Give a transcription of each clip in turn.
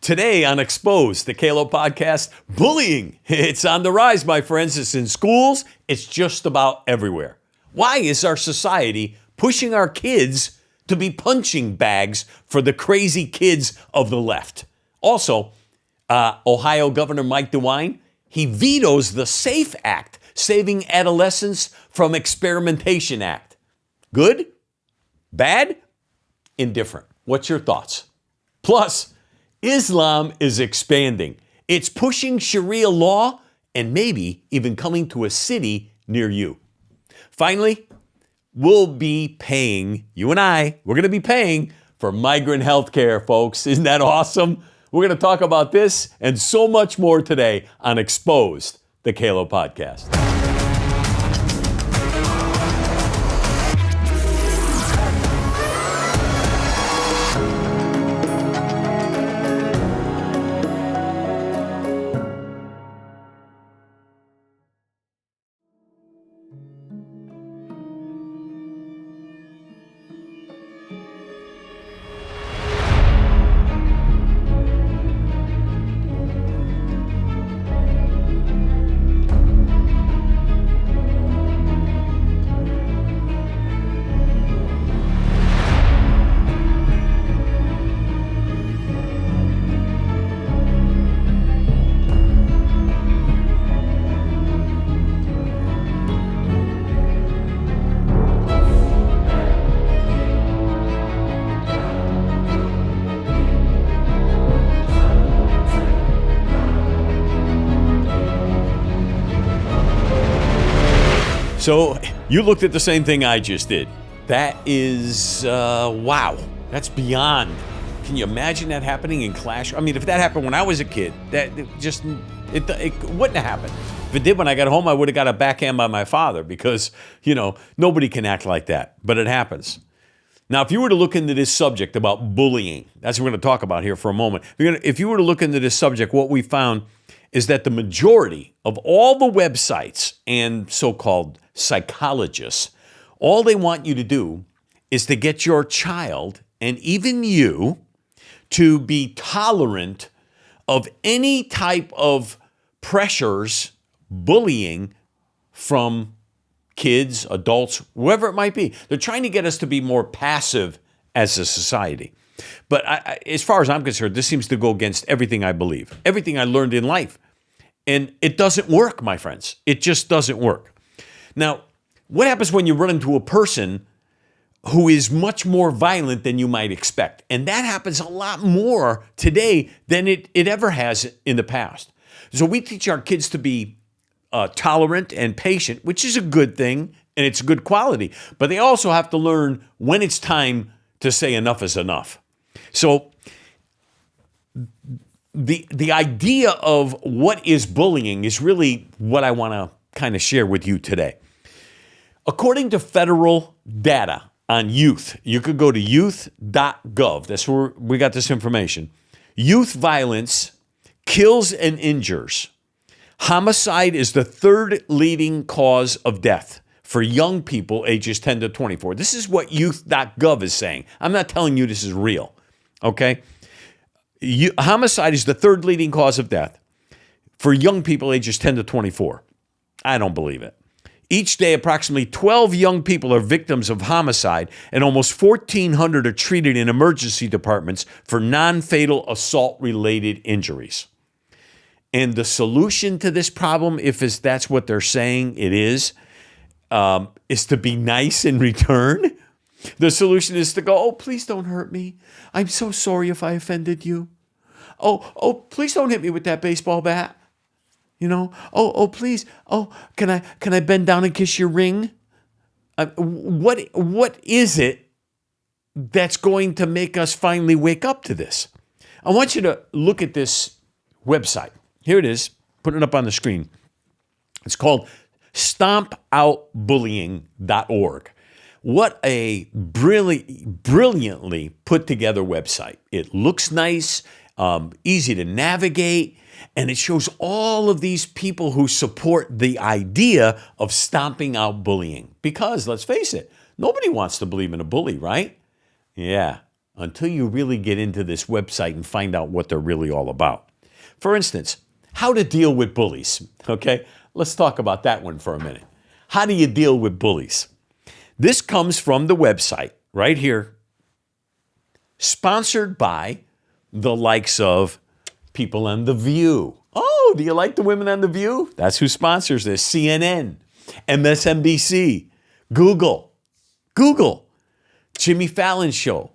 Today on Exposed, the Calo podcast, bullying. It's on the rise, my friends. It's in schools. It's just about everywhere. Why is our society pushing our kids to be punching bags for the crazy kids of the left? Also, Ohio Governor Mike DeWine, he vetoes the SAFE Act, Saving Adolescents from Experimentation Act. Good? Bad? Indifferent. What's your thoughts? Plus, Islam is expanding. It's pushing Sharia law and maybe even coming to a city near you. Finally, we'll be paying, you and I, we're going to be paying for migrant health care, folks. Isn't that awesome? We're going to talk about this and so much more today on Exposed, the Calo podcast. So you looked at the same thing I just did. That is, wow, that's beyond. Can you imagine that happening in class? I mean, if that happened when I was a kid, it wouldn't have happened. If it did when I got home, I would have got a backhand by my father because, nobody can act like that, but it happens. Now, if you were to look into this subject about bullying, that's what we're going to talk about here for a moment. If you were to look into this subject, what we found is that the majority of all the websites and so-called psychologists, all they want you to do is to get your child and even you to be tolerant of any type of pressures, bullying from kids, adults, whoever it might be. They're trying to get us to be more passive as a society. But as far as I'm concerned, this seems to go against everything I believe, everything I learned in life. And it doesn't work, my friends. It just doesn't work. Now, what happens when you run into a person who is much more violent than you might expect? And that happens a lot more today than it ever has in the past. So we teach our kids to be tolerant and patient, which is a good thing, and it's a good quality. But they also have to learn when it's time to say enough is enough. So the idea of what is bullying is really what I want to kind of share with you today. According to federal data on youth, you could go to youth.gov. That's where we got this information. Youth violence kills and injures. Homicide is the third leading cause of death for young people ages 10 to 24. This is what youth.gov is saying. I'm not telling you this is real, okay? Homicide is the third leading cause of death for young people ages 10 to 24. I don't believe it. Each day, approximately 12 young people are victims of homicide, and almost 1,400 are treated in emergency departments for non-fatal assault-related injuries. And the solution to this problem, if that's what they're saying it is to be nice in return. The solution is to go, oh, please don't hurt me. I'm so sorry if I offended you. Oh, please don't hit me with that baseball bat. Oh, please. Oh, can I bend down and kiss your ring? What is it that's going to make us finally wake up to this? I want you to look at this website. Here it is. Put it up on the screen. It's called stompoutbullying.org. What a brilliantly put together website. It looks nice, easy to navigate, and it shows all of these people who support the idea of stomping out bullying. Because, let's face it, nobody wants to believe in a bully, right? Yeah, until you really get into this website and find out what they're really all about. For instance, how to deal with bullies. Okay, let's talk about that one for a minute. How do you deal with bullies? This comes from the website right here, sponsored by the likes of people on The View. Oh, do you like the women on The View? That's who sponsors this. CNN, MSNBC, Google, Jimmy Fallon Show,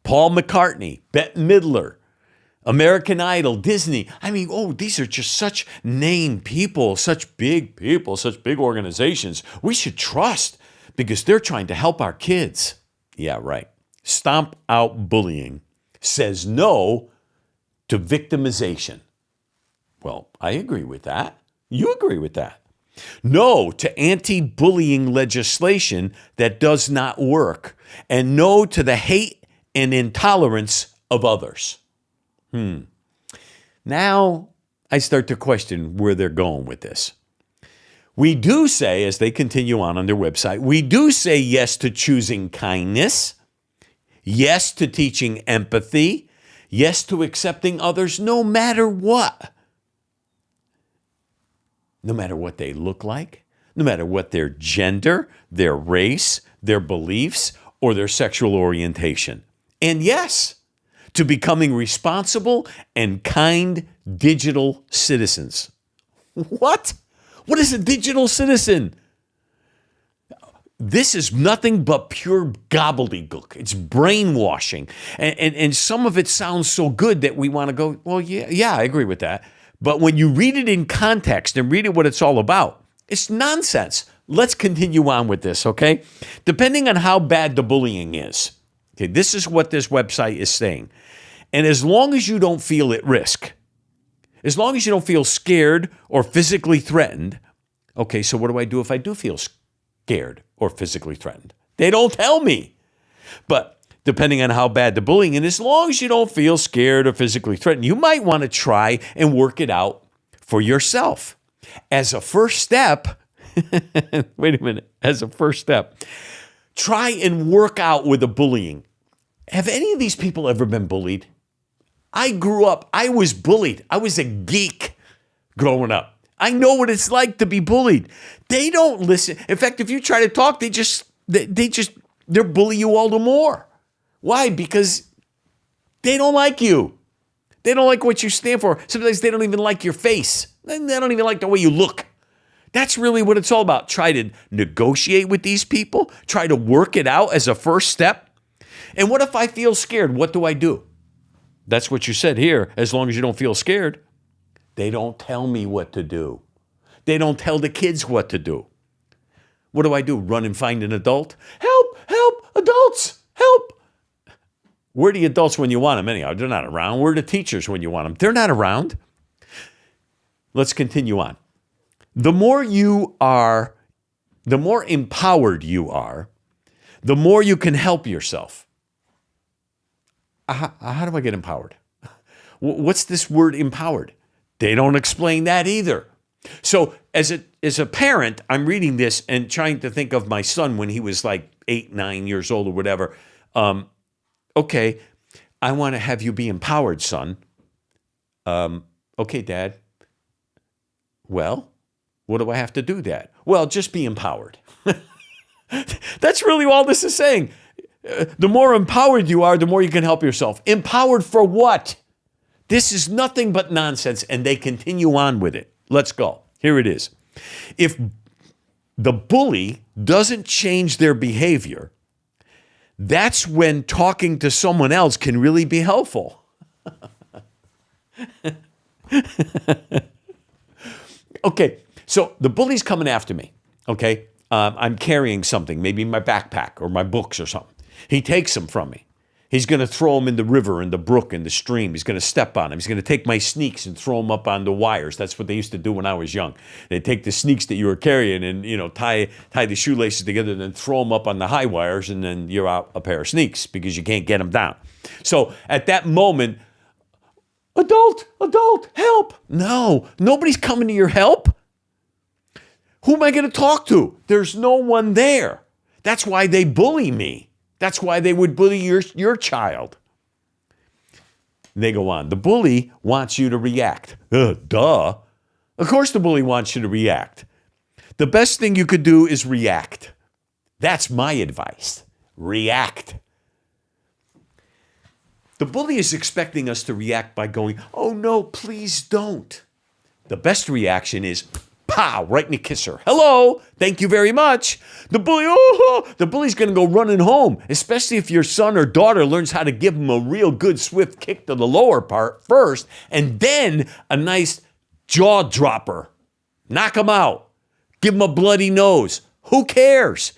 Paul McCartney, Bette Midler, American Idol, Disney. I mean, these are just such named people, such big organizations we should trust because they're trying to help our kids. Yeah, right. Stomp Out Bullying says no to victimization. Well, I agree with that. You agree with that. No to anti-bullying legislation that does not work. And no to the hate and intolerance of others. Now I start to question where they're going with this. We do say, as they continue on their website, we do say yes to choosing kindness, yes to teaching empathy, yes to accepting others no matter what. No matter what they look like, no matter what their gender, their race, their beliefs, or their sexual orientation. And yes, to becoming responsible and kind digital citizens. What? What is a digital citizen? This is nothing but pure gobbledygook. It's brainwashing. And some of it sounds so good that we want to go, well, yeah, I agree with that. But when you read it in context and read it what it's all about, it's nonsense. Let's continue on with this, okay? Depending on how bad the bullying is, okay, this is what this website is saying. And as long as you don't feel at risk, as long as you don't feel scared or physically threatened, okay, so what do I do if I do feel scared or physically threatened? They don't tell me. But depending on how bad the bullying, and as long as you don't feel scared or physically threatened, you might want to try and work it out for yourself. As a first step, wait a minute, as a first step, try and work out with the bullying. Have any of these people ever been bullied? I grew up, I was bullied. I was a geek growing up. I know what it's like to be bullied. They don't listen. In fact, if you try to talk, they're bully you all the more. Why? Because they don't like you. They don't like what you stand for. Sometimes they don't even like your face. They don't even like the way you look. That's really what it's all about. Try to negotiate with these people. Try to work it out as a first step. And what if I feel scared? What do I do? That's what you said here. As long as you don't feel scared. They don't tell me what to do. They don't tell the kids what to do. What do I do? Run and find an adult? Help! Help! Adults! Help! Where are the adults when you want them anyhow? They're not around. Where are the teachers when you want them? They're not around. Let's continue on. The more empowered you are, the more you can help yourself. How do I get empowered? What's this word empowered? They don't explain that either. So as a parent, I'm reading this and trying to think of my son when he was like 8, 9 years old or whatever. Okay, I want to have you be empowered, son. Okay, Dad. Well, what do I have to do, Dad? Well, just be empowered. That's really all this is saying. The more empowered you are, the more you can help yourself. Empowered for what? This is nothing but nonsense, and they continue on with it. Let's go. Here it is. If the bully doesn't change their behavior, that's when talking to someone else can really be helpful. Okay, so the bully's coming after me, okay? I'm carrying something, maybe my backpack or my books or something. He takes them from me. He's going to throw them in the river, in the brook, in the stream. He's going to step on them. He's going to take my sneaks and throw them up on the wires. That's what they used to do when I was young. They'd take the sneaks that you were carrying and, tie the shoelaces together and then throw them up on the high wires, and then you're out a pair of sneaks because you can't get them down. So at that moment, adult, help. No, nobody's coming to your help. Who am I going to talk to? There's no one there. That's why they bully me. That's why they would bully your child. And they go on. The bully wants you to react. Duh. Of course the bully wants you to react. The best thing you could do is react. That's my advice. React. The bully is expecting us to react by going, oh no, please don't. The best reaction is, pow, right in the kisser. Hello, thank you very much. The bully's going to go running home, especially if your son or daughter learns how to give him a real good swift kick to the lower part first, and then a nice jaw dropper. Knock him out. Give him a bloody nose. Who cares?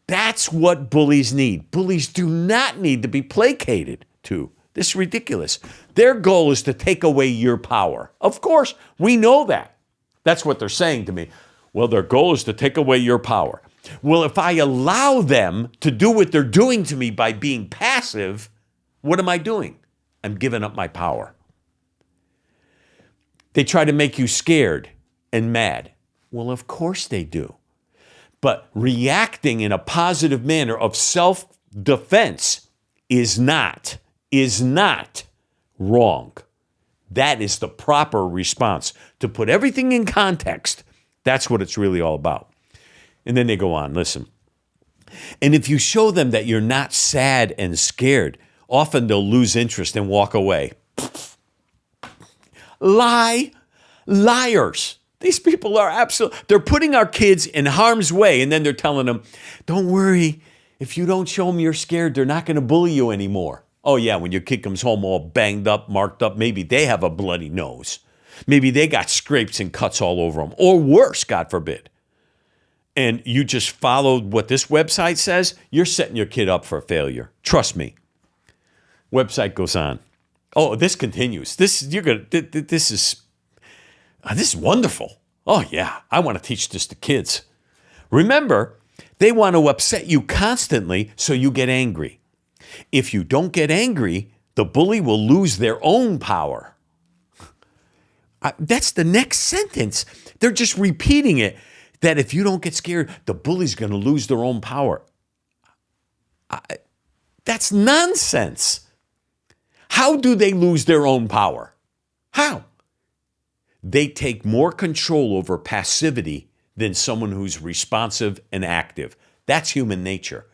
That's what bullies need. Bullies do not need to be placated to. This is ridiculous. Their goal is to take away your power. Of course, we know that. That's what they're saying to me. Well, their goal is to take away your power. Well, if I allow them to do what they're doing to me by being passive, what am I doing? I'm giving up my power. They try to make you scared and mad. Well, of course they do. But reacting in a positive manner of self-defense is not wrong. That is the proper response. To put everything in context, that's what it's really all about. And then they go on, listen. And if you show them that you're not sad and scared, often they'll lose interest and walk away. Liars. These people are they're putting our kids in harm's way, and then they're telling them, don't worry, if you don't show them you're scared, they're not going to bully you anymore. Oh yeah, when your kid comes home all banged up, marked up, maybe they have a bloody nose. Maybe they got scrapes and cuts all over them, or worse, God forbid. And you just followed what this website says, you're setting your kid up for failure. Trust me. Website goes on. Oh, this continues. This is wonderful. Oh yeah, I want to teach this to kids. Remember, they want to upset you constantly so you get angry. If you don't get angry, the bully will lose their own power. That's the next sentence. They're just repeating it, that if you don't get scared, the bully's going to lose their own power. That's nonsense. How do they lose their own power? How? They take more control over passivity than someone who's responsive and active. That's human nature.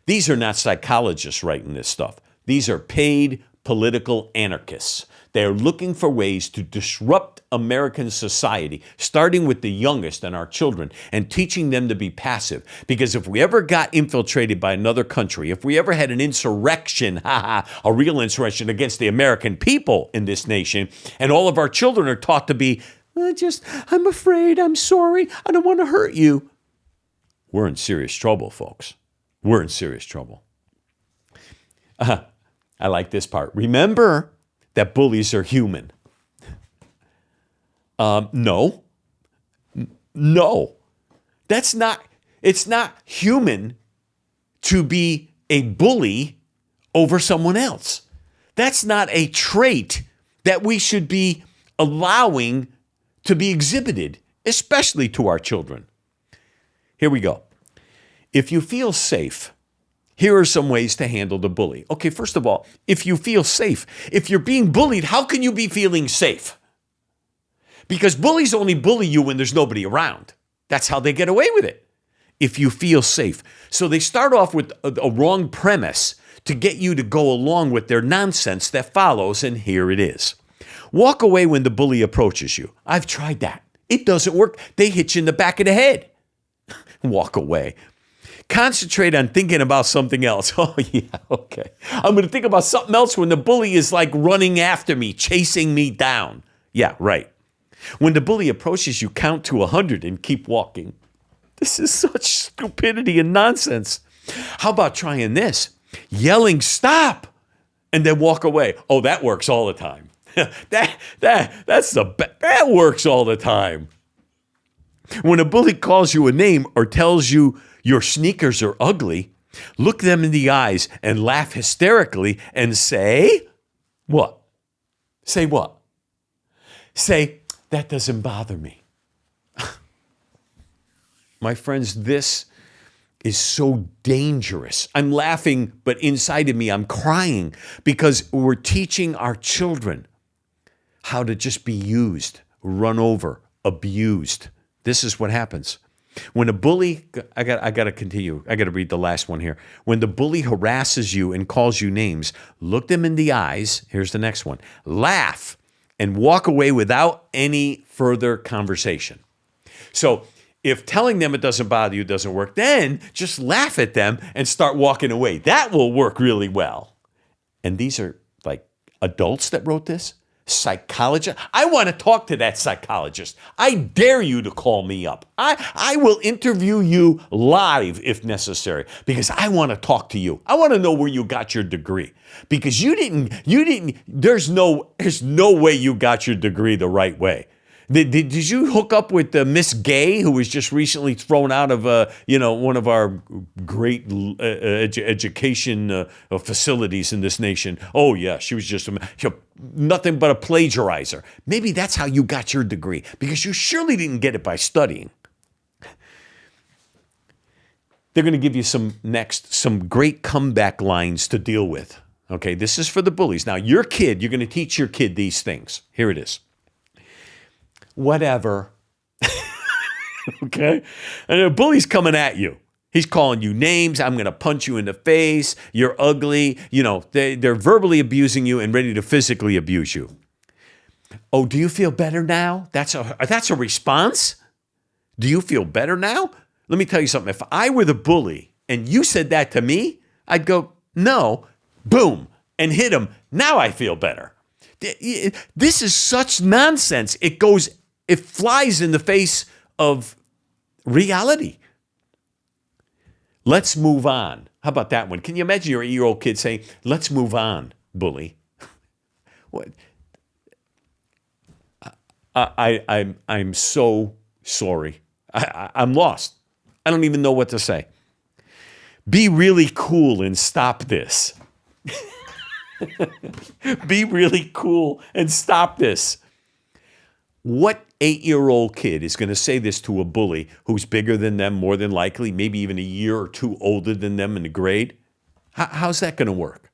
These are not psychologists writing this stuff. These are paid political anarchists. They are looking for ways to disrupt American society, starting with the youngest and our children, and teaching them to be passive. Because if we ever got infiltrated by another country, if we ever had an insurrection, a real insurrection against the American people in this nation, and all of our children are taught to be, I'm afraid, I'm sorry, I don't want to hurt you. We're in serious trouble, folks. We're in serious trouble. I like this part. Remember that bullies are human. No. It's not human to be a bully over someone else. That's not a trait that we should be allowing to be exhibited, especially to our children. Here we go. If you feel safe, here are some ways to handle the bully. Okay, first of all, if you feel safe, if you're being bullied, how can you be feeling safe? Because bullies only bully you when there's nobody around. That's how they get away with it. If you feel safe. So they start off with a wrong premise to get you to go along with their nonsense that follows, and here it is. Walk away when the bully approaches you. I've tried that. It doesn't work. They hit you in the back of the head. Walk away. Concentrate on thinking about something else. Oh, yeah, okay. I'm going to think about something else when the bully is like running after me, chasing me down. Yeah, right. When the bully approaches you, count to 100 and keep walking. This is such stupidity and nonsense. How about trying this? Yelling, stop, and then walk away. Oh, that works all the time. That works all the time. When a bully calls you a name or tells you your sneakers are ugly, look them in the eyes and laugh hysterically and say, what? Say what? Say, that doesn't bother me. My friends, this is so dangerous. I'm laughing, but inside of me, I'm crying because we're teaching our children how to just be used, run over, abused. This is what happens. When a bully, I got to continue. I got to read the last one here. When the bully harasses you and calls you names, look them in the eyes. Here's the next one. Laugh and walk away without any further conversation. So if telling them it doesn't bother you doesn't work, then just laugh at them and start walking away. That will work really well. And these are like adults that wrote this. Psychologist. I want to talk to that psychologist. I dare you to call me up. I will interview you live if necessary because I want to talk to you. I want to know where you got your degree because there's no way you got your degree the right way. Did you hook up with Miss Gay, who was just recently thrown out of one of our great education facilities in this nation? Oh yeah, she was just nothing but a plagiarizer. Maybe that's how you got your degree, because you surely didn't get it by studying. They're going to give you some great comeback lines to deal with. Okay, this is for the bullies. Now, you're going to teach your kid these things. Here it is. Whatever. Okay? And the bully's coming at you. He's calling you names. I'm going to punch you in the face. You're ugly. They're verbally abusing you and ready to physically abuse you. Oh, do you feel better now? That's a response? Do you feel better now? Let me tell you something. If I were the bully and you said that to me, I'd go, no, boom, and hit him. Now I feel better. This is such nonsense. It flies in the face of reality. Let's move on. How about that one? Can you imagine your 8-year-old kid saying, let's move on, bully? What? I'm so sorry. I'm lost. I don't even know what to say. Be really cool and stop this. Be really cool and stop this. What 8-year-old kid is going to say this to a bully who's bigger than them, more than likely, maybe even a year or two older than them in the grade? How's that going to work?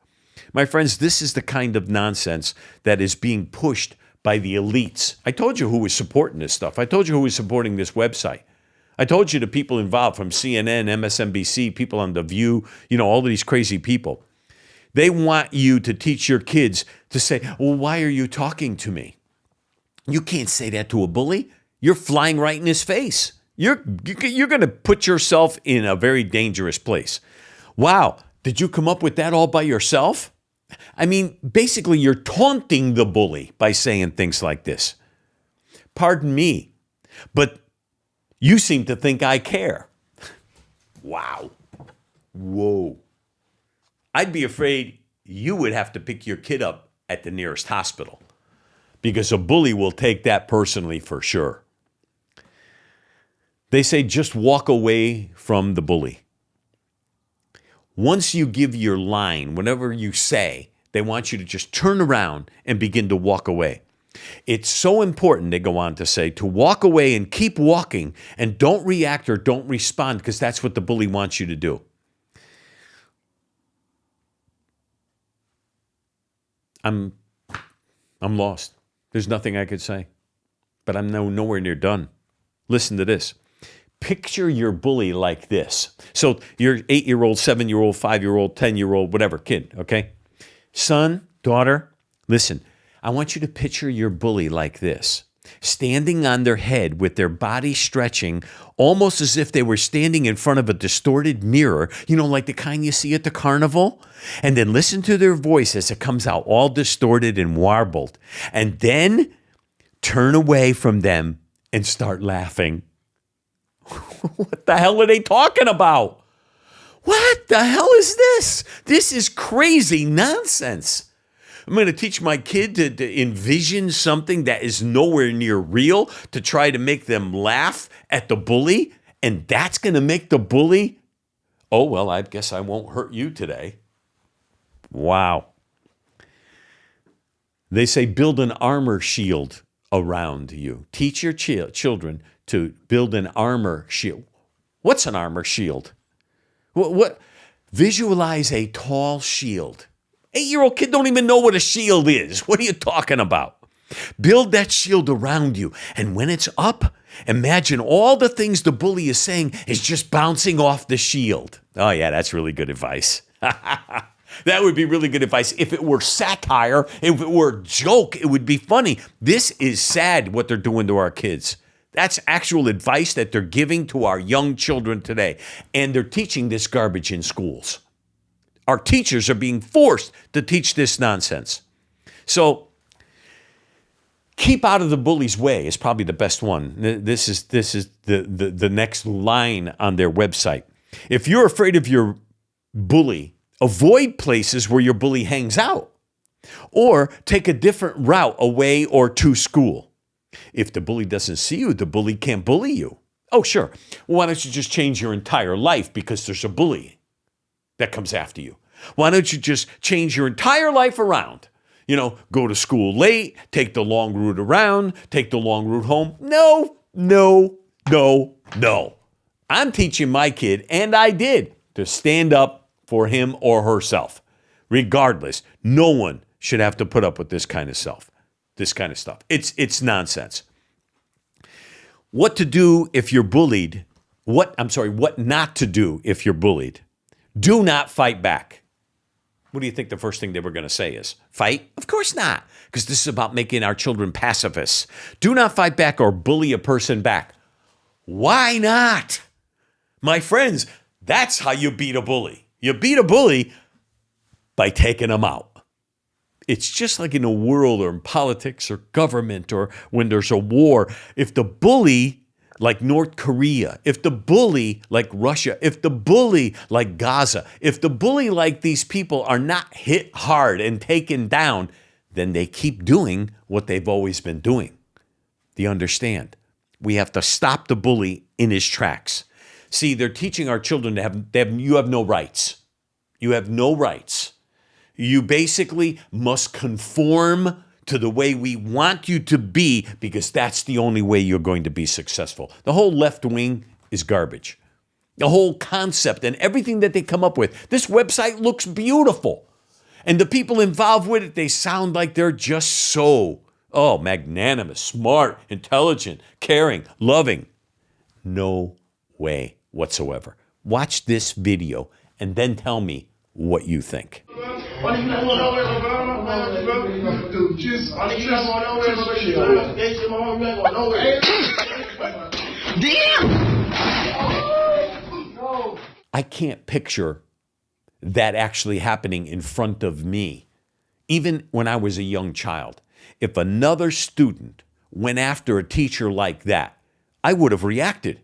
My friends, this is the kind of nonsense that is being pushed by the elites. I told you who was supporting this stuff. I told you who was supporting this website. I told you the people involved from CNN, MSNBC, people on The View, all of these crazy people. They want you to teach your kids to say, well, why are you talking to me? You can't say that to a bully. You're flying right in his face. You're going to put yourself in a very dangerous place. Wow, did you come up with that all by yourself? I mean, basically, you're taunting the bully by saying things like this. Pardon me, but you seem to think I care. Wow. Whoa. I'd be afraid you would have to pick your kid up at the nearest hospital, because a bully will take that personally for sure. They say just walk away from the bully. Once you give your line, whatever you say, they want you to just turn around and begin to walk away. It's so important, they go on to say, to walk away and keep walking and don't react or don't respond, because that's what the bully wants you to do. I'm lost. There's nothing I could say, but I'm nowhere near done. Listen to this. Picture your bully like this. So your 8-year-old, 7-year-old, 5-year-old, 10-year-old, whatever kid, okay? Son, daughter, listen, I want you to picture your bully like this, standing on their head with their body stretching, almost as if they were standing in front of a distorted mirror, like the kind you see at the carnival. And then listen to their voice as it comes out all distorted and warbled. And then turn away from them and start laughing. What the hell are they talking about? What the hell is this? This is crazy nonsense. I'm going to teach my kid to envision something that is nowhere near real, to try to make them laugh at the bully, and that's going to make the bully, oh, well, I guess I won't hurt you today. Wow. They say build an armor shield around you. Teach your children to build an armor shield. What's an armor shield? What? Visualize a tall shield. 8-year-old kid don't even know what a shield is. What are you talking about? Build that shield around you. And when it's up, imagine all the things the bully is saying is just bouncing off the shield. Oh, yeah, that's really good advice. That would be really good advice. If it were satire, if it were a joke, it would be funny. This is sad what they're doing to our kids. That's actual advice that they're giving to our young children today. And they're teaching this garbage in schools. Our teachers are being forced to teach this nonsense. So keep out of the bully's way is probably the best one. This is the next line on their website. If you're afraid of your bully, avoid places where your bully hangs out, or take a different route away or to school. If the bully doesn't see you, the bully can't bully you. Oh, sure. Well, why don't you just change your entire life because there's a bully that comes after you? Why don't you just change your entire life around? You know, go to school late, take the long route around, take the long route home. No. I'm teaching my kid, and I did, to stand up for him or herself. Regardless, no one should have to put up with this kind of stuff. It's nonsense. What to do if you're bullied? What not to do if you're bullied? Do not fight back. What do you think the first thing they were going to say is? Fight? Of course not, because this is about making our children pacifists. Do not fight back or bully a person back. Why not? My friends, that's how you beat a bully. You beat a bully by taking them out. It's just like in a world or in politics or government or when there's a war. If the bully, like North Korea, if the bully like Russia, if the bully like Gaza, if the bully like these people are not hit hard and taken down, then they keep doing what they've always been doing. Do you understand? We have to stop the bully in his tracks. See, they're teaching our children you have no rights. You have no rights. You basically must conform to the way we want you to be because that's the only way you're going to be successful. The whole left wing is garbage. The whole concept and everything that they come up with. This website looks beautiful. And the people involved with it, they sound like they're just so, magnanimous, smart, intelligent, caring, loving. No way whatsoever. Watch this video and then tell me what you think. I can't picture that actually happening in front of me. Even when I was a young child, if another student went after a teacher like that, I would have reacted.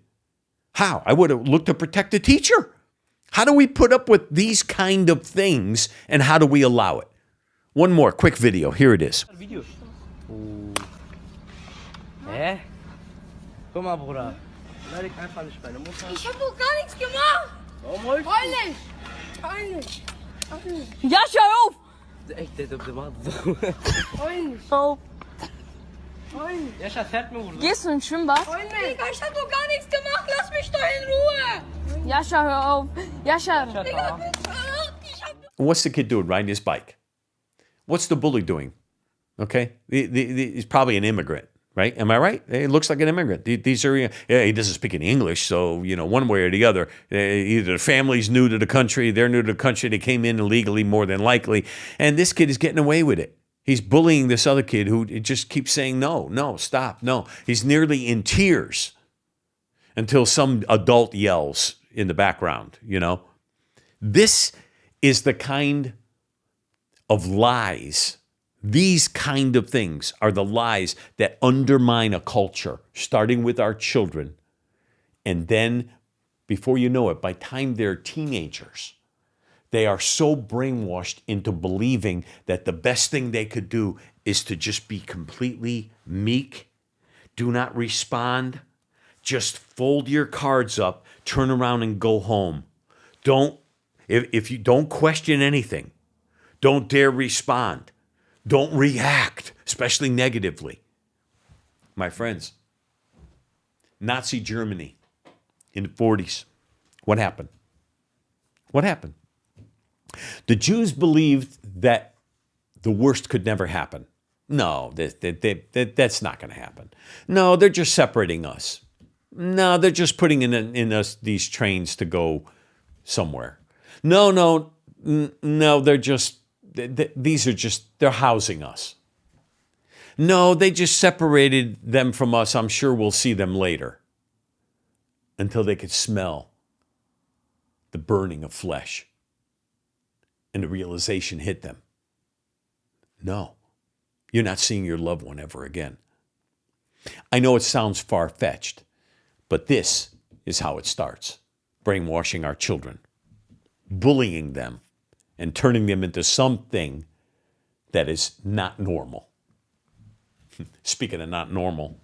How? I would have looked to protect the teacher. How do we put up with these kind of things and how do we allow it? One more quick video. Here it is. Guck mal, Bruder. Beleidig einfach nicht meine Mutter. Ich hab doch gar nichts gemacht. Warum heute? Peinlich. Ja, schau auf. Echt, der macht so. Peinlich. Auf. Ja, Schatz, fährt mir, Bruder. Gehst du ins Schwimmbad? Digga, ich hab doch gar nichts gemacht. Lass mich doch in Ruhe. Jascha, hör auf. Jascha. Digga, What's the kid doing? Riding his bike. What's the bully doing? Okay? He's probably an immigrant. Right? Am I right? He looks like an immigrant. These are, he doesn't speak any English, so, one way or the other, either the family's new to the country, they're new to the country, they came in illegally more than likely, and this kid is getting away with it. He's bullying this other kid who just keeps saying, no, stop, no. He's nearly in tears until some adult yells in the background, This is the kind of lies. These kind of things are the lies that undermine a culture, starting with our children. And then, before you know it, by the time they're teenagers, they are so brainwashed into believing that the best thing they could do is to just be completely meek, do not respond, just fold your cards up, turn around and go home. If you don't question anything, don't dare respond. Don't react, especially negatively. My friends, Nazi Germany in the 40s, what happened? What happened? The Jews believed that the worst could never happen. No, that's not going to happen. No, they're just separating us. No, they're just putting in us these trains to go somewhere. No, they're just, they're housing us. No, they just separated them from us. I'm sure we'll see them later. Until they could smell the burning of flesh. And the realization hit them. No, you're not seeing your loved one ever again. I know it sounds far-fetched, but this is how it starts. Brainwashing our children, bullying them, and turning them into something that is not normal. Speaking of not normal,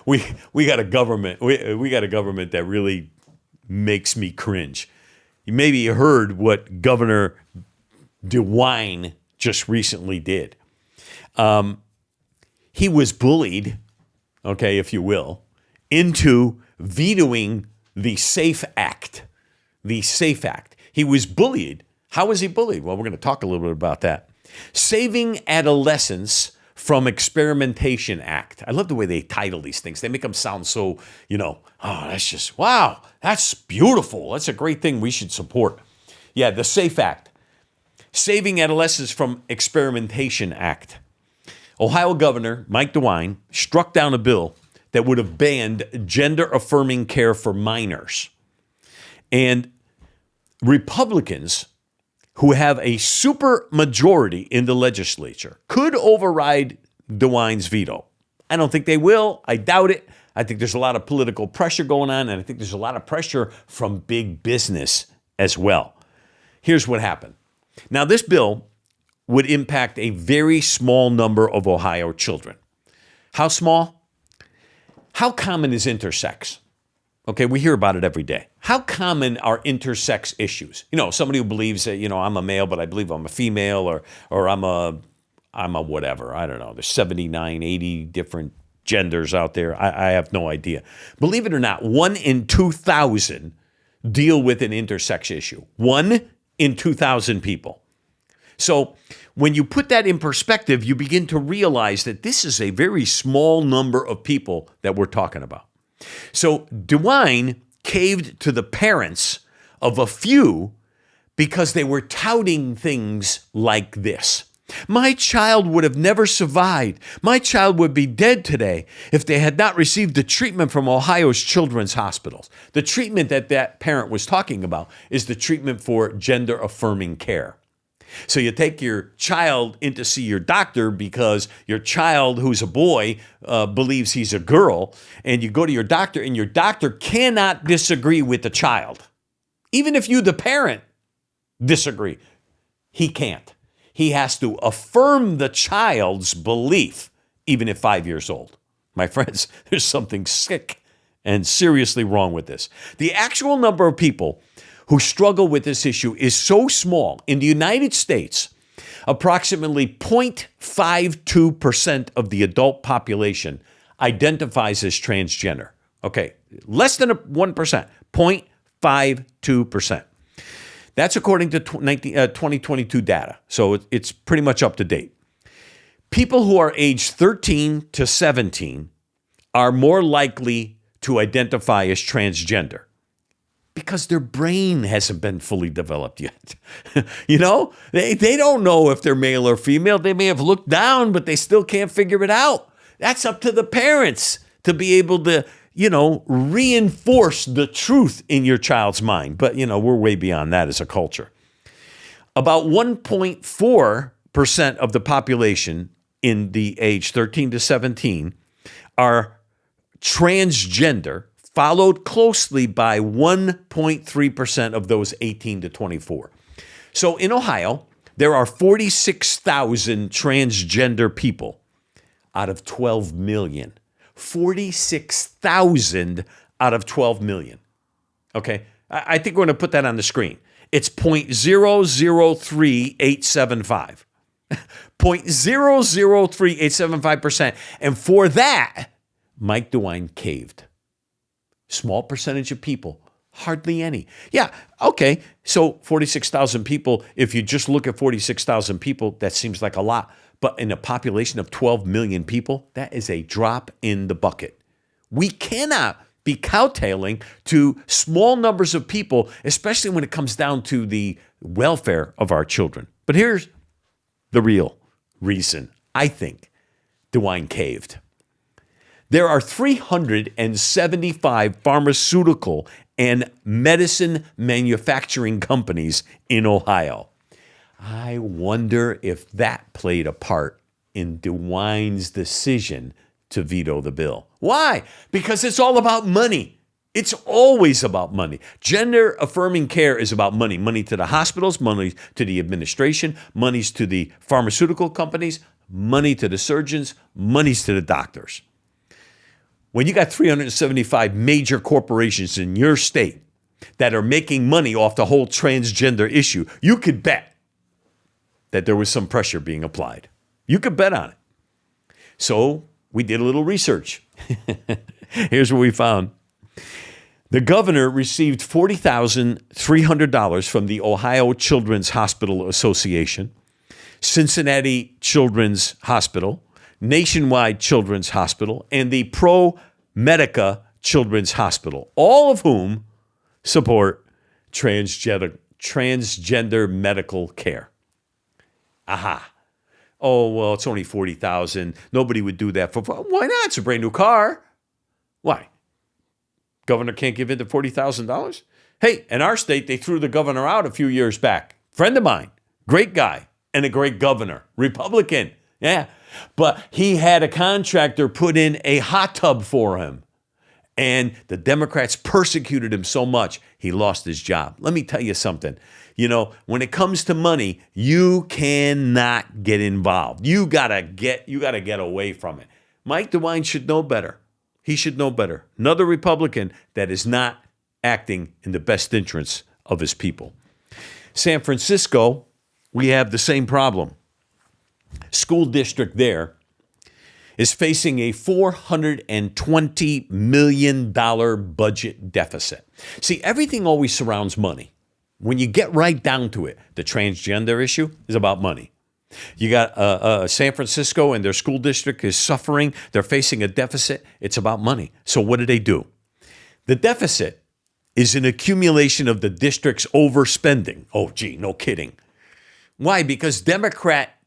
we got a government. We got a government that really makes me cringe. You maybe heard what Governor DeWine just recently did. He was bullied, okay, if you will, into vetoing the SAFE Act. The SAFE Act. He was bullied. How was he bullied? Well, we're going to talk a little bit about that. Saving Adolescents from Experimentation Act. I love the way they title these things. They make them sound so, that's just, wow, that's beautiful. That's a great thing we should support. Yeah, the SAFE Act. Saving Adolescents from Experimentation Act. Ohio Governor Mike DeWine struck down a bill that would have banned gender-affirming care for minors. And Republicans, who have a super majority in the legislature, could override DeWine's veto. I don't think they will. I doubt it. I think there's a lot of political pressure going on, and I think there's a lot of pressure from big business as well. Here's what happened. Now, this bill would impact a very small number of Ohio children. How small? How common is intersex? Okay, we hear about it every day. How common are intersex issues? Somebody who believes that, I'm a male, but I believe I'm a female, or I'm a whatever. I don't know. There's 79, 80 different genders out there. I have no idea. Believe it or not, 1 in 2,000 deal with an intersex issue. 1 in 2,000 people. So when you put that in perspective, you begin to realize that this is a very small number of people that we're talking about. So DeWine caved to the parents of a few because they were touting things like this. My child would have never survived. My child would be dead today if they had not received the treatment from Ohio's children's hospitals. The treatment that parent was talking about is the treatment for gender-affirming care. So you take your child in to see your doctor because your child, who's a boy, believes he's a girl, and you go to your doctor, and your doctor cannot disagree with the child. Even if you, the parent, disagree, he can't. He has to affirm the child's belief, even at 5 years old. My friends, there's something sick and seriously wrong with this. The actual number of people who struggle with this issue is so small. In the United States, approximately 0.52% of the adult population identifies as transgender. Okay, less than 1%, 0.52%. That's according to 2022 data, so it's pretty much up to date. People who are aged 13 to 17 are more likely to identify as transgender because their brain hasn't been fully developed yet. They don't know if they're male or female. They may have looked down, but they still can't figure it out. That's up to the parents to be able to reinforce the truth in your child's mind. But, we're way beyond that as a culture. About 1.4% of the population in the age 13 to 17 are transgender, followed closely by 1.3% of those 18 to 24. So in Ohio, there are 46,000 transgender people out of 12 million. 46,000 out of 12 million. Okay, I think we're going to put that on the screen. It's 0.003875. 0.003875%. And for that, Mike DeWine caved. Small percentage of people, Hardly any. Yeah, okay. So 46,000 people, if you just look at 46,000 people, that seems like a lot. But in a population of 12 million people, that is a drop in the bucket. We cannot be cowtailing to small numbers of people, especially when it comes down to the welfare of our children. But here's the real reason I think DeWine caved. There are 375 pharmaceutical and medicine manufacturing companies in Ohio. I wonder if that played a part in DeWine's decision to veto the bill. Why? Because it's all about money. It's always about money. Gender affirming care is about money. Money to the hospitals, money to the administration, monies to the pharmaceutical companies, money to the surgeons, monies to the doctors. When you got 375 major corporations in your state that are making money off the whole transgender issue, you could bet that there was some pressure being applied. You could bet on it. So we did a little research. Here's what we found. The governor received $40,300 from the Ohio Children's Hospital Association, Cincinnati Children's Hospital, Nationwide Children's Hospital, and the ProMedica Children's Hospital, all of whom support transgender medical care. Aha. Oh, well, it's only $40,000. Nobody would do that for. Why not? It's a brand new car. Why? Governor can't give in to $40,000? Hey, in our state, they threw the governor out a few years back. Friend of mine, great guy, and a great governor, Republican. Yeah. But he had a contractor put in a hot tub for him. And the Democrats persecuted him so much, he lost his job. Let me tell you something. You know, when it comes to money, you cannot get involved. You gotta get away from it. Mike DeWine should know better. He should know better. Another Republican that is not acting in the best interests of his people. San Francisco, we have the same problem. School district there is facing a $420 million budget deficit. See, everything always surrounds money. When you get right down to it, the transgender issue is about money. You got San Francisco and their school district is suffering. They're facing a deficit. It's about money. So what do? The deficit is an accumulation of the district's overspending. Oh, gee, no kidding. Why? Because Democrat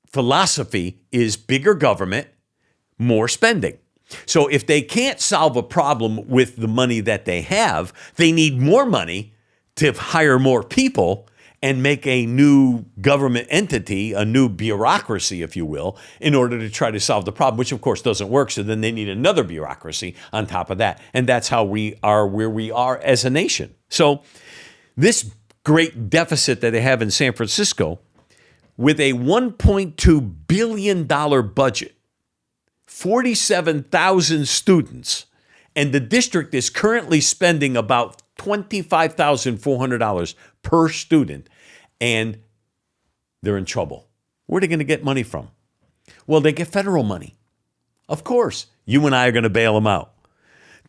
philosophy is bigger government, more spending. So if they can't solve a problem with the money that they have, they need more money to hire more people and make a new government entity, a new bureaucracy, if you will, in order to try to solve the problem, which of course doesn't work. So then they need another bureaucracy on top of that. And that's how we are where we are as a nation. So this great deficit that they have in San Francisco, with a $1.2 billion budget, 47,000 students, and the district is currently spending about $25,400 per student, and they're in trouble. Where are they going to get money from? Well, they get federal money. Of course, you and I are going to bail them out.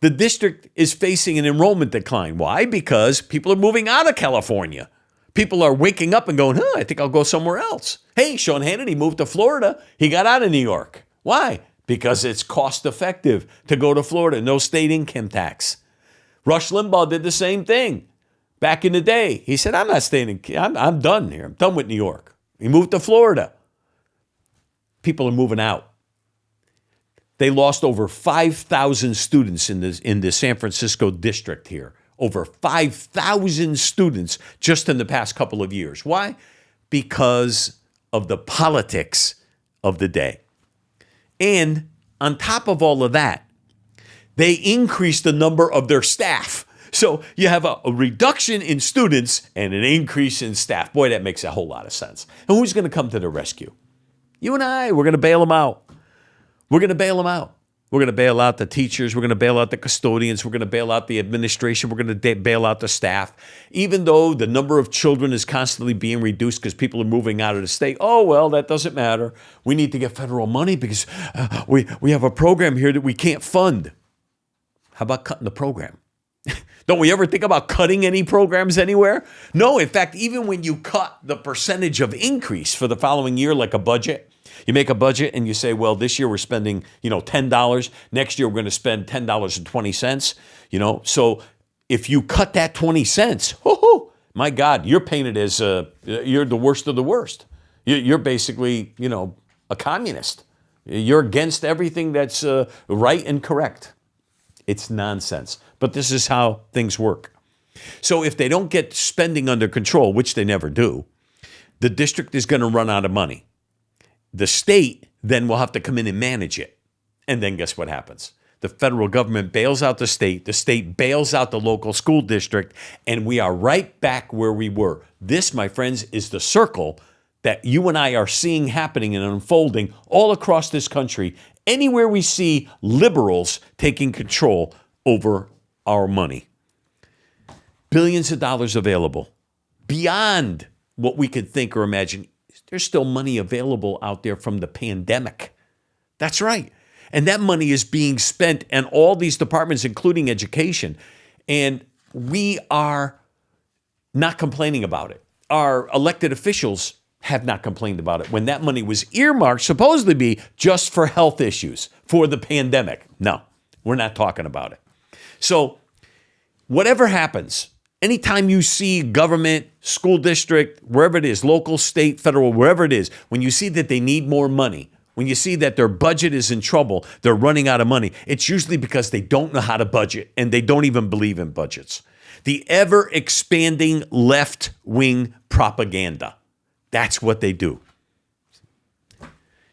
The district is facing an enrollment decline. Why? Because people are moving out of California. People are waking up and going, I think I'll go somewhere else. Hey, Sean Hannity moved to Florida. He got out of New York. Why? Because it's cost effective to go to Florida. No state income tax. Rush Limbaugh did the same thing back in the day. He said, I'm not staying I'm done here. I'm done with New York. He moved to Florida. People are moving out. They lost over 5,000 students in the San Francisco district here. Over 5,000 students just in the past couple of years. Why? Because of the politics of the day. And on top of all of that, they increased the number of their staff. So you have a reduction in students and an increase in staff. Boy, that makes a whole lot of sense. And who's going to come to the rescue? You and I, we're going to bail them out. We're going to bail them out. We're going to bail out the teachers. We're going to bail out the custodians. We're going to bail out the administration. We're going to bail out the staff. Even though the number of children is constantly being reduced because people are moving out of the state. Oh, well, that doesn't matter. We need to get federal money because we have a program here that we can't fund. How about cutting the program? Don't we ever think about cutting any programs anywhere? No, in fact, even when you cut the percentage of increase for the following year, like a budget, you make a budget and you say, well, this year we're spending, $10. Next year we're going to spend $10.20, So if you cut that 20 cents, my God, you're painted as you're the worst of the worst. You're basically, a communist. You're against everything that's right and correct. It's nonsense. But this is how things work. So if they don't get spending under control, which they never do, the district is going to run out of money. The state then will have to come in and manage it. And then guess what happens? The federal government bails out the state bails out the local school district, and we are right back where we were. This, my friends, is the circle that you and I are seeing happening and unfolding all across this country, anywhere we see liberals taking control over our money. Billions of dollars available beyond what we could think or imagine. There's still money available out there from the pandemic. That's right. And that money is being spent in all these departments, including education. And we are not complaining about it. Our elected officials have not complained about it when that money was earmarked, supposedly be just for health issues, for the pandemic. No, we're not talking about it. So whatever happens, anytime you see government, school district, wherever it is, local, state, federal, wherever it is, when you see that they need more money, when you see that their budget is in trouble, they're running out of money, it's usually because they don't know how to budget and they don't even believe in budgets. The ever-expanding left-wing propaganda. That's what they do.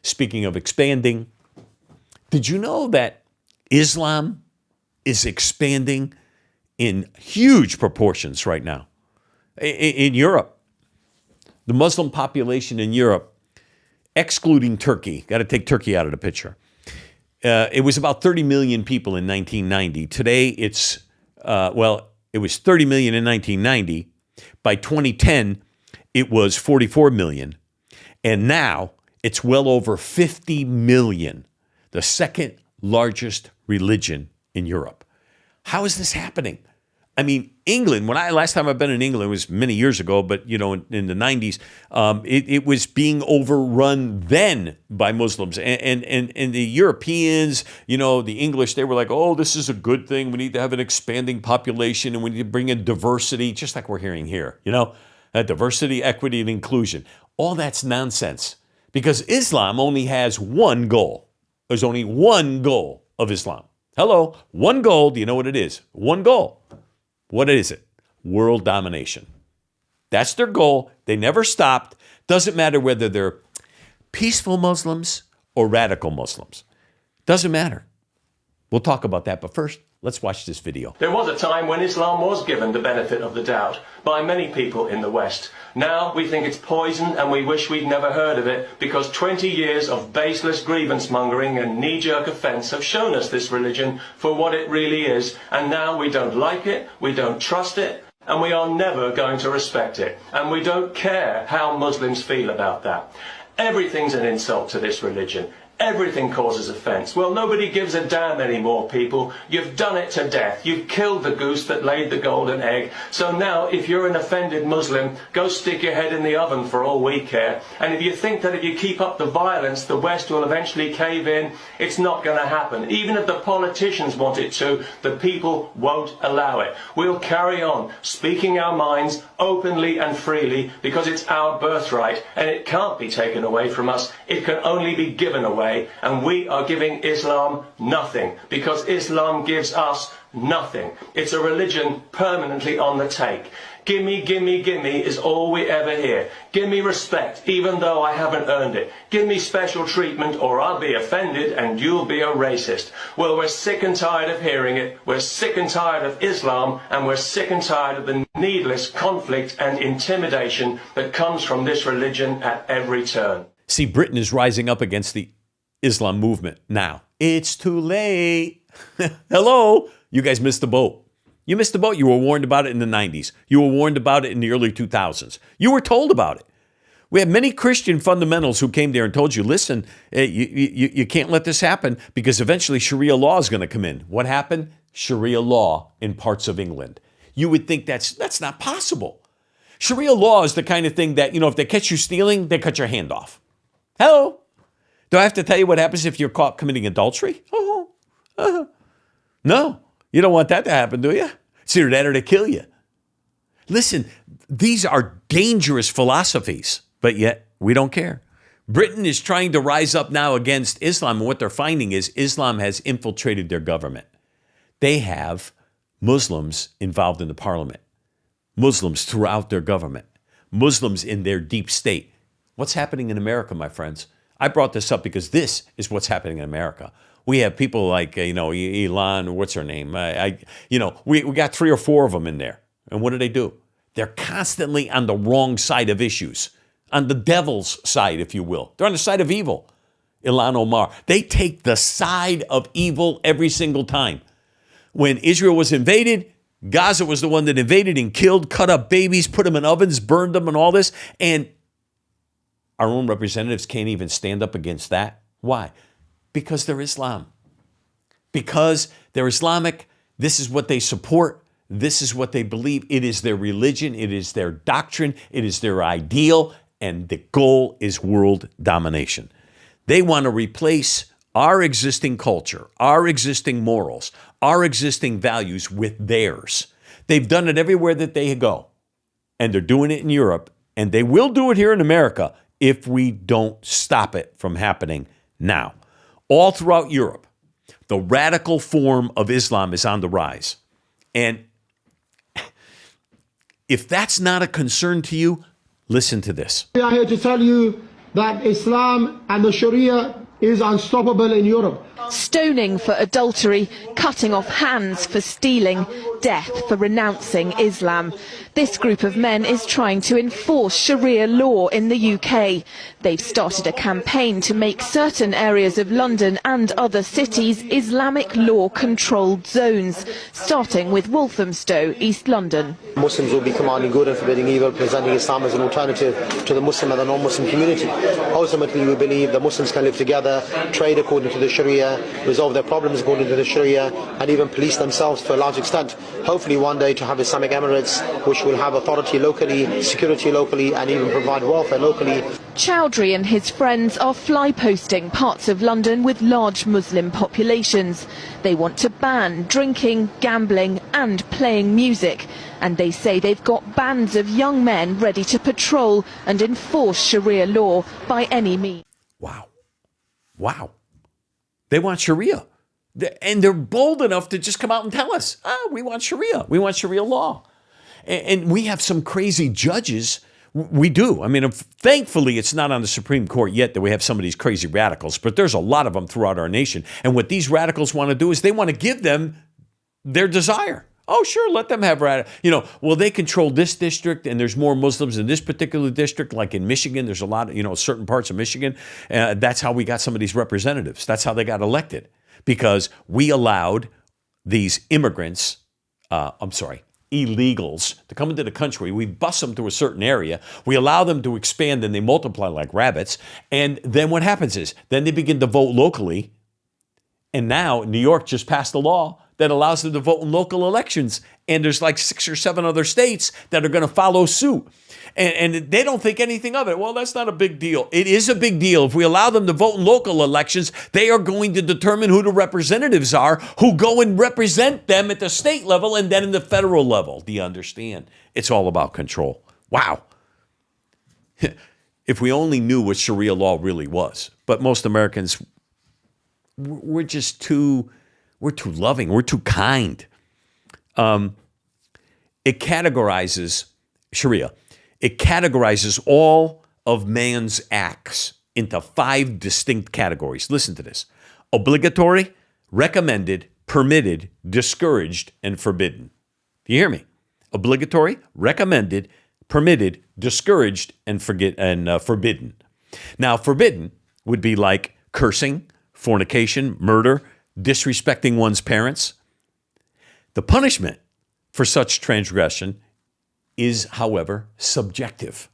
Speaking of expanding, did you know that Islam is expanding in huge proportions right now? In Europe, the Muslim population in Europe, excluding Turkey, got to take Turkey out of the picture. It was about 30 million people in 1990. Today, it was 30 million in 1990. By 2010, it was 44 million. And now it's well over 50 million, the second largest religion in Europe. How is this happening? I mean, England, last time I've been in England was many years ago, but in the 90s, it was being overrun then by Muslims. And the Europeans, the English, they were like, oh, this is a good thing. We need to have an expanding population and we need to bring in diversity, just like we're hearing here, diversity, equity, and inclusion. All that's nonsense because Islam only has one goal. There's only one goal of Islam. Hello, one goal. Do you know what it is? One goal. What is it? World domination. That's their goal. They never stopped. Doesn't matter whether they're peaceful Muslims or radical Muslims. Doesn't matter. We'll talk about that. But first, let's watch this video. There was a time when Islam was given the benefit of the doubt by many people in the West. Now we think it's poison and we wish we'd never heard of it because 20 years of baseless grievance mongering and knee-jerk offence have shown us this religion for what it really is, and now we don't like it, we don't trust it, and we are never going to respect it. And we don't care how Muslims feel about that. Everything's an insult to this religion. Everything causes offence. Well, nobody gives a damn anymore, people. You've done it to death. You've killed the goose that laid the golden egg. So now, if you're an offended Muslim, go stick your head in the oven for all we care. And if you think that if you keep up the violence, the West will eventually cave in, it's not going to happen. Even if the politicians want it to, the people won't allow it. We'll carry on speaking our minds openly and freely because it's our birthright and it can't be taken away from us. It can only be given away. And we are giving Islam nothing because Islam gives us nothing. It's a religion permanently on the take. Gimme, gimme, gimme is all we ever hear. Give me respect, even though I haven't earned it. Give me special treatment or I'll be offended and you'll be a racist. Well, we're sick and tired of hearing it. We're sick and tired of Islam and we're sick and tired of the needless conflict and intimidation that comes from this religion at every turn. See, Britain is rising up against the Islam movement now. It's too late. Hello. You guys missed the boat. You missed the boat. You were warned about it in the 90s. You were warned about it in the early 2000s. You were told about it. We have many Christian fundamentals who came there and told you, listen, you can't let this happen because eventually Sharia law is going to come in. What happened? Sharia law in parts of England. You would think that's not possible. Sharia law is the kind of thing that, if they catch you stealing, they cut your hand off. Hello? Do I have to tell you what happens if you're caught committing adultery? No, you don't want that to happen, do you? It's either that or they kill you. Listen, these are dangerous philosophies, but yet we don't care. Britain is trying to rise up now against Islam, and what they're finding is Islam has infiltrated their government. They have Muslims involved in the parliament, Muslims throughout their government, Muslims in their deep state. What's happening in America, my friends? I brought this up because this is what's happening in America. We have people like, Elon, what's her name? We got 3 or 4 of them in there. And what do? They're constantly on the wrong side of issues, on the devil's side, if you will. They're on the side of evil. Ilhan Omar. They take the side of evil every single time. When Israel was invaded, Gaza was the one that invaded and killed, cut up babies, put them in ovens, burned them and all this. And our own representatives can't even stand up against that. Why? Because they're Islam. Because they're Islamic, this is what they support. This is what they believe. It is their religion. It is their doctrine. It is their ideal. And the goal is world domination. They want to replace our existing culture, our existing morals, our existing values with theirs. They've done it everywhere that they go. And they're doing it in Europe. And they will do it here in America if we don't stop it from happening now. All throughout Europe, the radical form of Islam is on the rise. And if that's not a concern to you, listen to this. We are here to tell you that Islam and the Sharia is unstoppable in Europe. Stoning for adultery, cutting off hands for stealing, death for renouncing Islam. This group of men is trying to enforce Sharia law in the UK. They've started a campaign to make certain areas of London and other cities Islamic law-controlled zones, starting with Walthamstow, East London. Muslims will be commanding good and forbidding evil, presenting Islam as an alternative to the Muslim and the non-Muslim community. Ultimately, we believe that Muslims can live together, trade according to the Sharia, resolve their problems according to the Sharia, and even police themselves to a large extent. Hopefully one day to have Islamic Emirates, which will have authority locally, security locally, and even provide welfare locally. Chowdhury and his friends are fly-posting parts of London with large Muslim populations. They want to ban drinking, gambling and playing music. And they say they've got bands of young men ready to patrol and enforce Sharia law by any means. Wow. They want Sharia. And they're bold enough to just come out and tell us, we want Sharia. We want Sharia law. And we have some crazy judges. We do. I mean, thankfully, it's not on the Supreme Court yet that we have some of these crazy radicals, but there's a lot of them throughout our nation. And what these radicals want to do is they want to give them their desire. Oh, sure, let them have well, they control this district and there's more Muslims in this particular district, like in Michigan. There's a lot of, certain parts of Michigan. That's how we got some of these representatives. That's how they got elected, because we allowed these immigrants, illegals to come into the country. We bus them to a certain area. We allow them to expand and they multiply like rabbits. And then what happens is then they begin to vote locally. And now New York just passed a law that allows them to vote in local elections. And there's like 6 or 7 other states that are going to follow suit. And they don't think anything of it. Well, that's not a big deal. It is a big deal. If we allow them to vote in local elections, they are going to determine who the representatives are who go and represent them at the state level and then in the federal level. Do you understand? It's all about control. Wow. If we only knew what Sharia law really was. But most Americans, we're just too loving. We're too kind. It categorizes Sharia. It categorizes all of man's acts into 5 distinct categories. Listen to this. Obligatory, recommended, permitted, discouraged, and forbidden. Do you hear me? Obligatory, recommended, permitted, discouraged, and forbidden. Now, forbidden would be like cursing, fornication, murder, disrespecting one's parents. The punishment for such transgression is, however, subjective.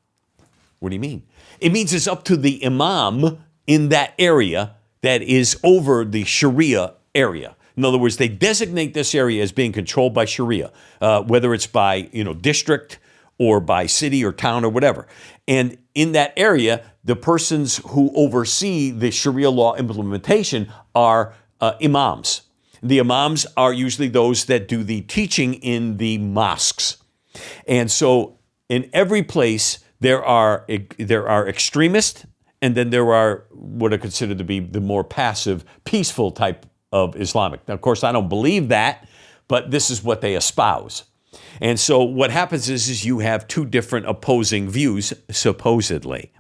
What do you mean? It means it's up to the imam in that area that is over the Sharia area In other words, they designate this area as being controlled by Sharia, whether it's by, district or by city or town or whatever. And in that area, the persons who oversee the Sharia law implementation are imams. The imams are usually those that do the teaching in the mosques. And so in every place, there are extremists, and then there are what are considered to be the more passive, peaceful type of Islamic. Now, of course, I don't believe that, but this is what they espouse. And so what happens is you have two different opposing views, supposedly.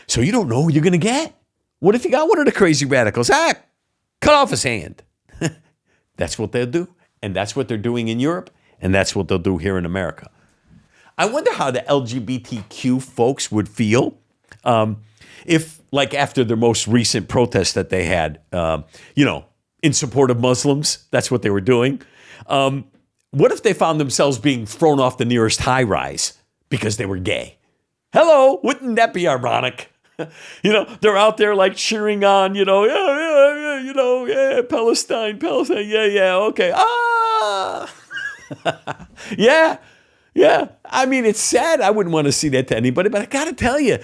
So you don't know who you're going to get. What if you got one of the crazy radicals? Cut off his hand. That's what they'll do. And that's what they're doing in Europe. And that's what they'll do here in America. I wonder how the LGBTQ folks would feel if, like after their most recent protest that they had, in support of Muslims, that's what they were doing. What if they found themselves being thrown off the nearest high rise because they were gay? Hello, wouldn't that be ironic? They're out there like cheering on, Palestine, yeah, okay. Yeah. I mean, it's sad. I wouldn't want to see that to anybody, but I got to tell you,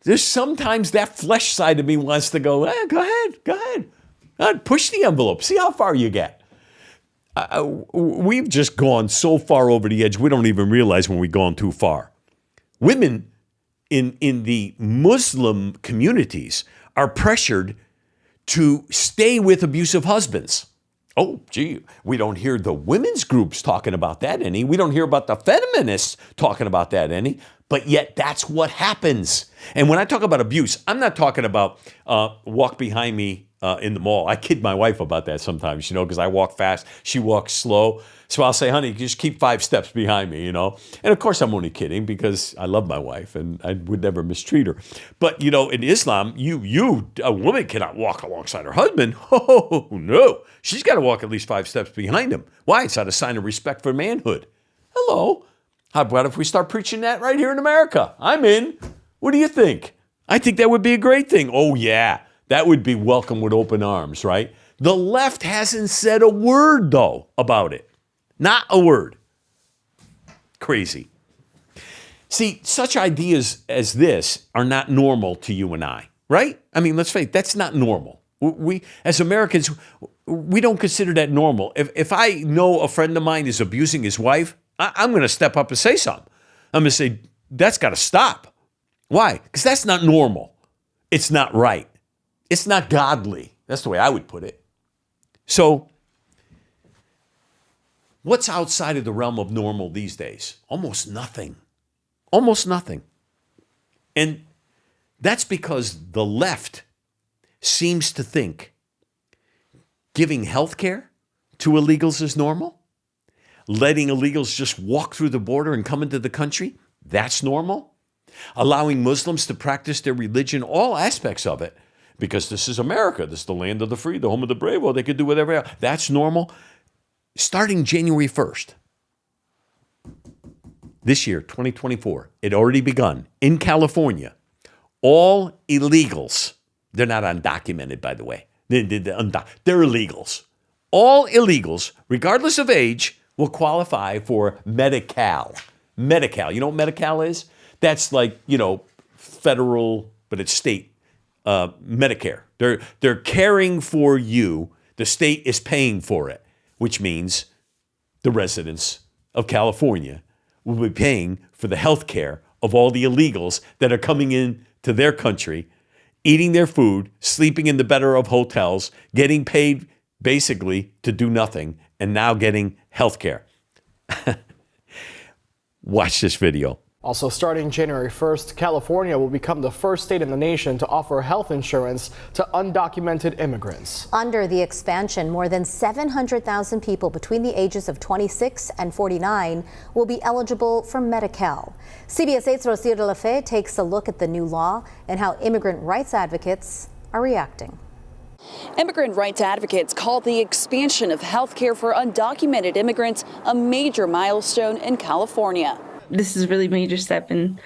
there's sometimes that flesh side of me wants to go, go ahead. Push the envelope. See how far you get. We've just gone so far over the edge, we don't even realize when we've gone too far. Women in the Muslim communities are pressured to stay with abusive husbands. Oh, gee, we don't hear the women's groups talking about that any. We don't hear about the feminists talking about that any. But yet that's what happens. And when I talk about abuse, I'm not talking about walk behind me in the mall. I kid my wife about that sometimes, because I walk fast, she walks slow. So I'll say, honey, just keep 5 steps behind me, And of course I'm only kidding because I love my wife and I would never mistreat her. But, in Islam, a woman cannot walk alongside her husband. Oh, no. She's got to walk at least 5 steps behind him. Why? It's not a sign of respect for manhood. Hello. How about if we start preaching that right here in America? I'm in. What do you think? I think that would be a great thing. Oh, yeah. That would be welcome with open arms, right? The left hasn't said a word, though, about it. Not a word. Crazy. See, such ideas as this are not normal to you and I, right? I mean, let's face it, that's not normal. We, as Americans, we don't consider that normal. If I know a friend of mine is abusing his wife, I'm going to step up and say something. I'm going to say, that's got to stop. Why? Because that's not normal. It's not right. It's not godly. That's the way I would put it. So, what's outside of the realm of normal these days? Almost nothing. Almost nothing. And that's because the left seems to think giving health care to illegals is normal. Letting illegals just walk through the border and come into the country, that's normal. Allowing Muslims to practice their religion, all aspects of it, because this is America. This is the land of the free, the home of the brave. Well, they could do whatever else. That's normal. Starting January 1st, this year, 2024, it already begun in California. All illegals, they're not undocumented, by the way. They're illegals. All illegals, regardless of age, will qualify for Medi-Cal. Medi-Cal. You know what Medi-Cal is? That's like, federal, but it's state Medicare. They're caring for you. The state is paying for it, which means the residents of California will be paying for the health care of all the illegals that are coming in to their country, eating their food, sleeping in the better of hotels, getting paid basically to do nothing, and now getting health care. Watch this video. Also, starting January 1st, California will become the first state in the nation to offer health insurance to undocumented immigrants. Under the expansion, more than 700,000 people between the ages of 26 and 49 will be eligible for Medi-Cal. CBS 8's Rocio de la Fe takes a look at the new law and how immigrant rights advocates are reacting. Immigrant rights advocates call the expansion of health care for undocumented immigrants a major milestone in California. This is a really major step in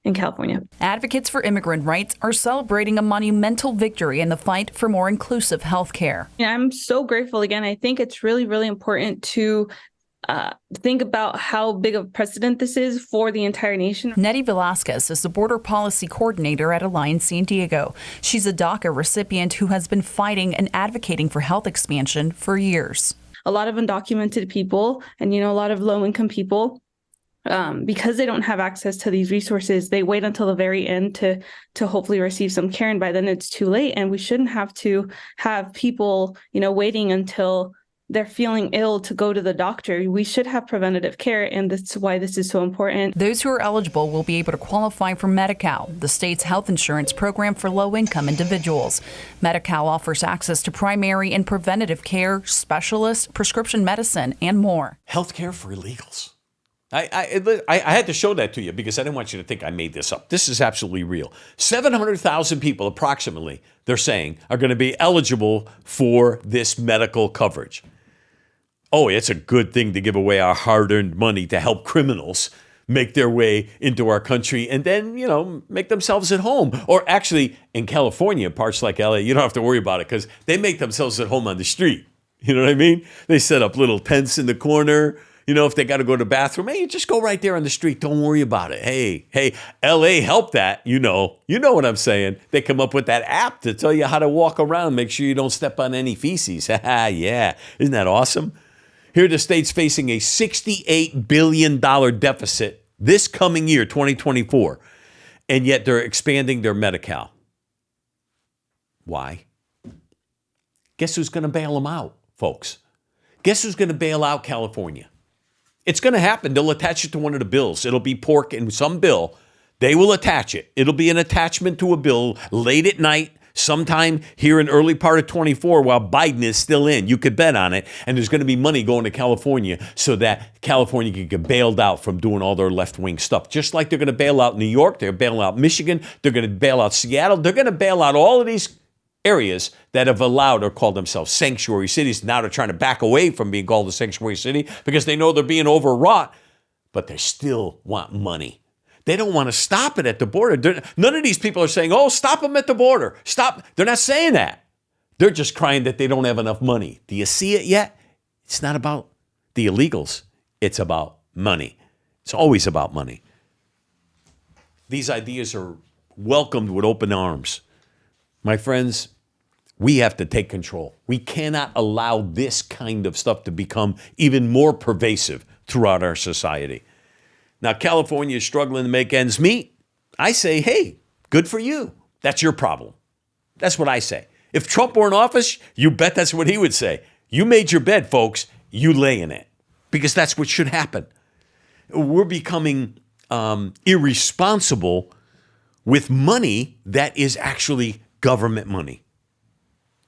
in California. Advocates for immigrant rights are celebrating a monumental victory in the fight for more inclusive health care. I'm so grateful again. I think it's really, really important to think about how big of a precedent this is for the entire nation. Nettie Velasquez is the border policy coordinator at Alliance San Diego. She's a DACA recipient who has been fighting and advocating for health expansion for years. A lot of undocumented people and, a lot of low-income people, because they don't have access to these resources, they wait until the very end to hopefully receive some care, and by then it's too late. And we shouldn't have to have people, waiting until they're feeling ill to go to the doctor. We should have preventative care, and that's why this is so important. Those who are eligible will be able to qualify for Medi-Cal, the state's health insurance program for low-income individuals. Medi-Cal offers access to primary and preventative care, specialists, prescription medicine, and more. Health care for illegals. I had to show that to you because I didn't want you to think I made this up. This is absolutely real. 700,000 people, approximately, they're saying, are going to be eligible for this medical coverage. Oh, it's a good thing to give away our hard-earned money to help criminals make their way into our country and then, make themselves at home. Or actually, in California, parts like LA, you don't have to worry about it because they make themselves at home on the street. You know what I mean? They set up little tents in the corner. If they got to go to the bathroom, hey, you just go right there on the street. Don't worry about it. Hey, LA helped that. You know what I'm saying. They come up with that app to tell you how to walk around. Make sure you don't step on any feces. Yeah. Isn't that awesome? Here the state's facing a $68 billion deficit this coming year, 2024. And yet they're expanding their Medi-Cal. Why? Guess who's going to bail them out, folks? Guess who's going to bail out California? It's going to happen. They'll attach it to one of the bills. It'll be pork in some bill. They will attach it. It'll be an attachment to a bill late at night, sometime here in early part of 24 while Biden is still in. You could bet on it. And there's going to be money going to California so that California can get bailed out from doing all their left-wing stuff. Just like they're going to bail out New York. They're going to bail out Michigan. They're going to bail out Seattle. They're going to bail out all of these areas that have allowed or called themselves sanctuary cities. Now they're trying to back away from being called a sanctuary city because they know they're being overwrought, but they still want money. They don't want to stop it at the border. None of these people are saying, oh, stop them at the border. Stop. They're not saying that. They're just crying that they don't have enough money. Do you see it yet? It's not about the illegals. It's about money. It's always about money. These ideas are welcomed with open arms. My friends, we have to take control. We cannot allow this kind of stuff to become even more pervasive throughout our society. Now, California is struggling to make ends meet. I say, hey, good for you. That's your problem. That's what I say. If Trump were in office, you bet that's what he would say. You made your bed, folks. You lay in it. Because that's what should happen. We're becoming irresponsible with money that is actually government money.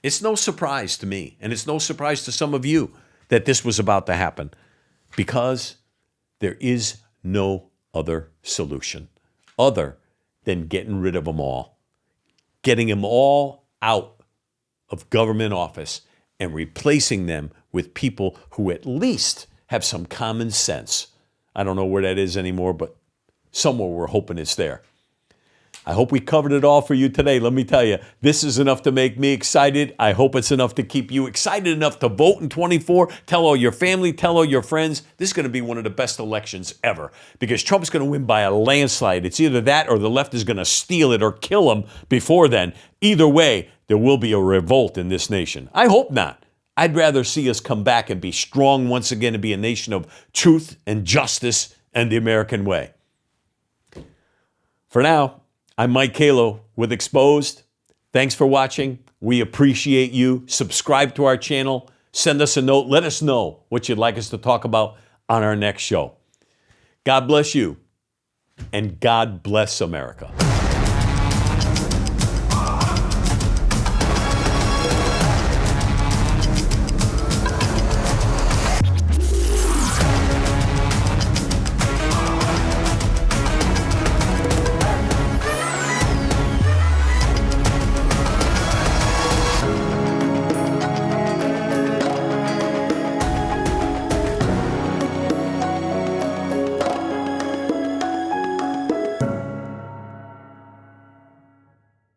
It's no surprise to me, and it's no surprise to some of you that this was about to happen because there is no other solution other than getting rid of them all, getting them all out of government office and replacing them with people who at least have some common sense. I don't know where that is anymore, but somewhere we're hoping it's there. I hope we covered it all for you today. Let me tell you, this is enough to make me excited. I hope it's enough to keep you excited enough to vote in 24. Tell all your family, tell all your friends. This is going to be one of the best elections ever because Trump's going to win by a landslide. It's either that or the left is going to steal it or kill him before then. Either way, there will be a revolt in this nation. I hope not. I'd rather see us come back and be strong once again and be a nation of truth and justice and the American way. For now, I'm Mike Calo with Exposed. Thanks for watching. We appreciate you. Subscribe to our channel. Send us a note. Let us know what you'd like us to talk about on our next show. God bless you, and God bless America.